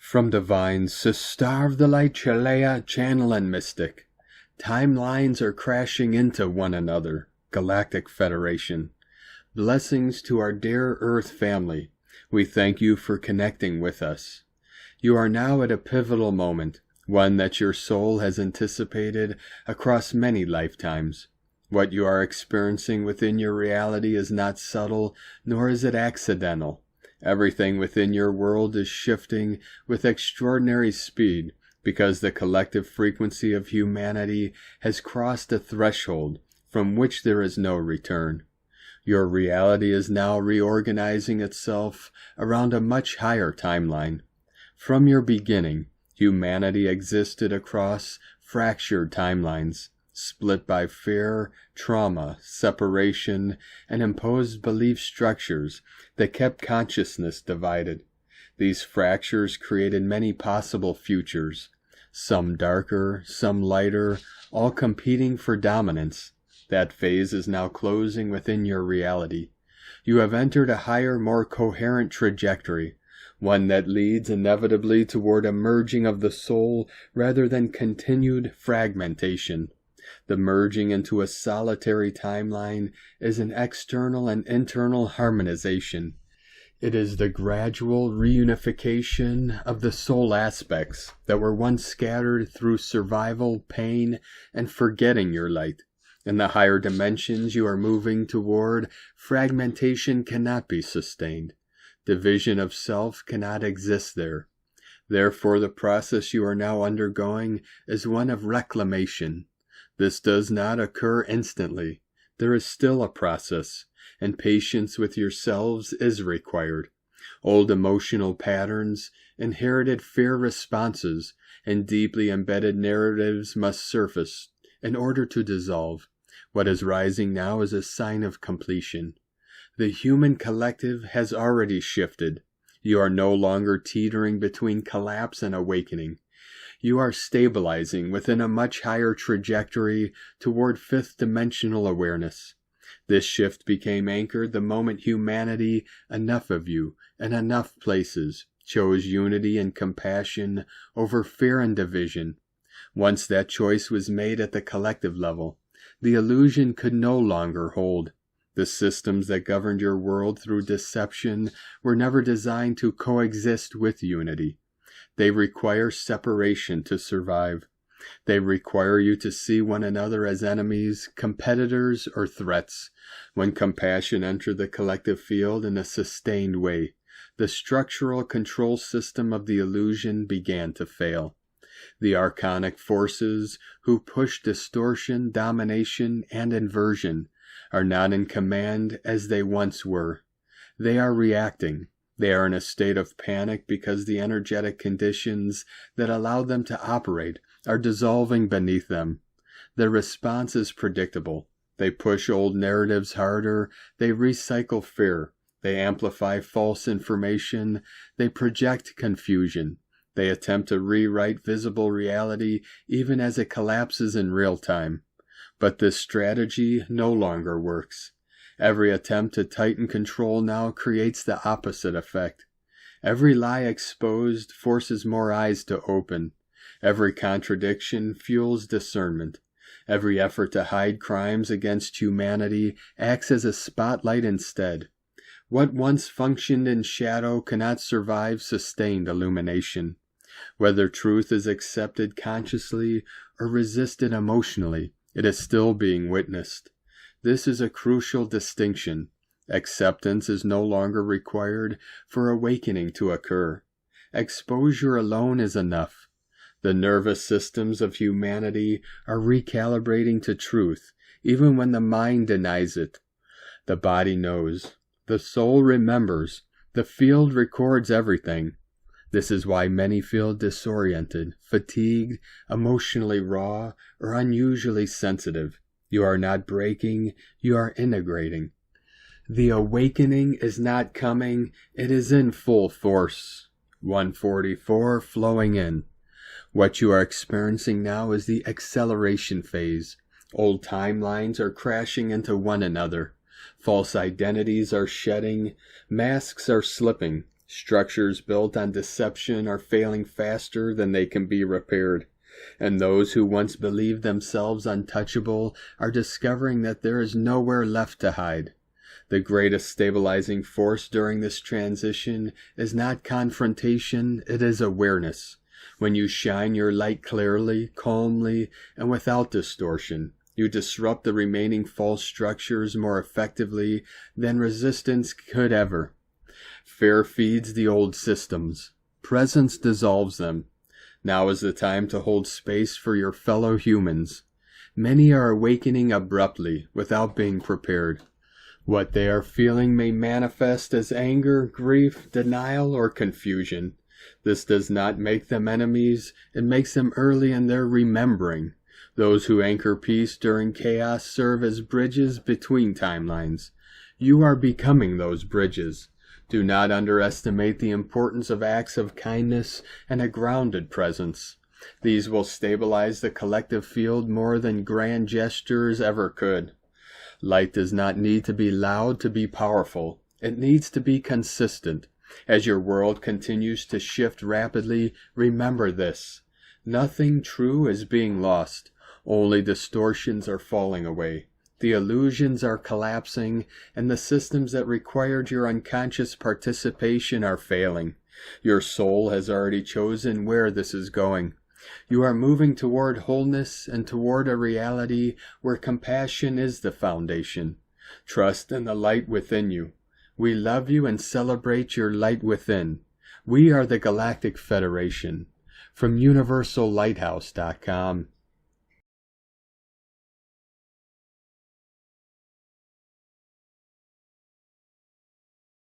From divine Sister of the Light Chalea Channel and Mystic, timelines are crashing into one another. Galactic Federation. Blessings to our dear Earth family. We thank you for connecting with us. You are now at a pivotal moment, one that your soul has anticipated across many lifetimes. What you are experiencing within your reality is not subtle, nor is it accidental. Everything within your world is shifting with extraordinary speed because the collective frequency of humanity has crossed a threshold from which there is no return. Your reality is now reorganizing itself around a much higher timeline. From your beginning, humanity existed across fractured timelines, split by fear, trauma, separation, and imposed belief structures that kept consciousness divided. These fractures created many possible futures, some darker, some lighter, all competing for dominance. That phase is now closing within your reality. You have entered a higher, more coherent trajectory, one that leads inevitably toward a merging of the soul rather than continued fragmentation. The merging into a solitary timeline is an external and internal harmonization. It is the gradual reunification of the soul aspects that were once scattered through survival, pain, and forgetting your light. In the higher dimensions you are moving toward, fragmentation cannot be sustained. Division of self cannot exist there. Therefore, the process you are now undergoing is one of reclamation. This does not occur instantly. There is still a process, and patience with yourselves is required. Old emotional patterns, inherited fear responses, and deeply embedded narratives must surface in order to dissolve. What is rising now is a sign of completion. The human collective has already shifted. You are no longer teetering between collapse and awakening. You are stabilizing within a much higher trajectory toward fifth-dimensional awareness. This shift became anchored the moment humanity, enough of you, in enough places, chose unity and compassion over fear and division. Once that choice was made at the collective level, the illusion could no longer hold. The systems that governed your world through deception were never designed to coexist with unity. They require separation to survive. They require you to see one another as enemies, competitors, or threats. When compassion entered the collective field in a sustained way, the structural control system of the illusion began to fail. The archonic forces who push distortion, domination, and inversion are not in command as they once were. They are reacting. They are in a state of panic because the energetic conditions that allow them to operate are dissolving beneath them. Their response is predictable. They push old narratives harder. They recycle fear. They amplify false information. They project confusion. They attempt to rewrite visible reality even as it collapses in real time. But this strategy no longer works. Every attempt to tighten control now creates the opposite effect. Every lie exposed forces more eyes to open. Every contradiction fuels discernment. Every effort to hide crimes against humanity acts as a spotlight instead. What once functioned in shadow cannot survive sustained illumination. Whether truth is accepted consciously or resisted emotionally, it is still being witnessed. This is a crucial distinction. Acceptance is no longer required for awakening to occur. Exposure alone is enough. The nervous systems of humanity are recalibrating to truth, even when the mind denies it. The body knows. The soul remembers. The field records everything. This is why many feel disoriented, fatigued, emotionally raw, or unusually sensitive. You are not breaking, you are integrating. The awakening is not coming, it is in full force. 144 flowing in. What you are experiencing now is the acceleration phase. Old timelines are crashing into one another. False identities are shedding, masks are slipping, Structures built on deception are failing faster than they can be repaired, and those who once believed themselves untouchable are discovering that there is nowhere left to hide. The greatest stabilizing force during this transition is not confrontation, it is awareness. When you shine your light clearly, calmly, and without distortion, you disrupt the remaining false structures more effectively than resistance could ever. Fear feeds the old systems. Presence dissolves them. Now is the time to hold space for your fellow humans. Many are awakening abruptly, without being prepared. What they are feeling may manifest as anger, grief, denial, or confusion. This does not make them enemies, it makes them early in their remembering. Those who anchor peace during chaos serve as bridges between timelines. You are becoming those bridges. Do not underestimate the importance of acts of kindness and a grounded presence. These will stabilize the collective field more than grand gestures ever could. Light does not need to be loud to be powerful. It needs to be consistent. As your world continues to shift rapidly, remember this. Nothing true is being lost. Only distortions are falling away. The illusions are collapsing, and the systems that required your unconscious participation are failing. Your soul has already chosen where this is going. You are moving toward wholeness and toward a reality where compassion is the foundation. Trust in the light within you. We love you and celebrate your light within. We are the Galactic Federation. From universallighthouse.com.